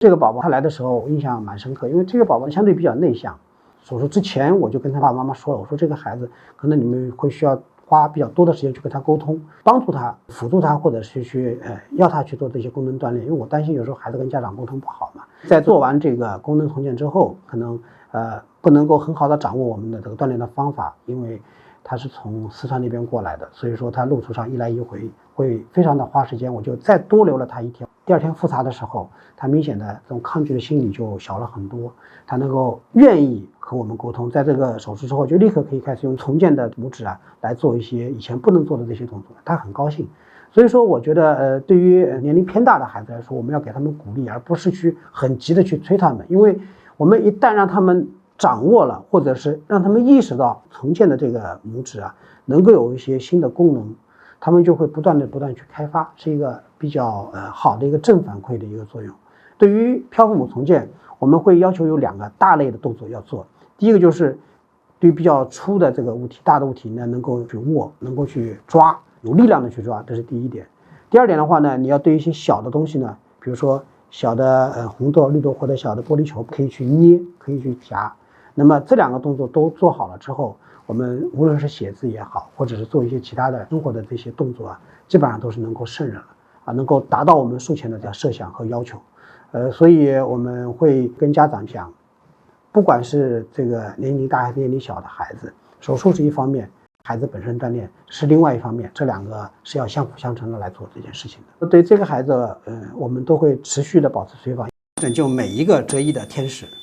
这个宝宝他来的时候，我印象蛮深刻，因为这个宝宝相对比较内向。手术之前我就跟他爸爸妈妈说了，我说这个孩子可能你们会需要花比较多的时间去跟他沟通，帮助他、辅助他，或者是去要他去做这些功能锻炼，因为我担心有时候孩子跟家长沟通不好嘛。在做完这个功能重建之后，可能不能够很好的掌握我们的这个锻炼的方法，因为他是从四川那边过来的，所以说他路途上一来一回会非常的花时间，我就再多留了他一天。第二天复查的时候，他明显的这种抗拒的心理就小了很多，他能够愿意和我们沟通，在这个手术之后就立刻可以开始用重建的拇指来做一些以前不能做的这些动作，他很高兴。所以说我觉得对于年龄偏大的孩子来说，我们要给他们鼓励，而不是去很急的去催他们，因为我们一旦让他们掌握了，或者是让他们意识到重建的这个拇指能够有一些新的功能，他们就会不断去开发，是一个比较好的一个正反馈的一个作用。对于漂浮母重建，我们会要求有2个大类的动作要做。第一个就是对于比较粗的这个物体、大的物体呢，能够去握，能够去抓，有力量的去抓，这是第一点。第二点的话呢，你要对一些小的东西呢，比如说小的红豆、绿豆或者小的玻璃球，可以去捏，可以去夹。那么这2个动作都做好了之后，我们无论是写字也好，或者是做一些其他的生活的这些动作基本上都是能够胜任了能够达到我们术前的这样设想和要求。所以我们会跟家长讲，不管是这个年龄大还是年龄小的孩子，手术是一方面，孩子本身锻炼是另外一方面，这2个是要相辅相成的来做这件事情的。对这个孩子，我们都会持续的保持随访，拯救每一个折翼的天使。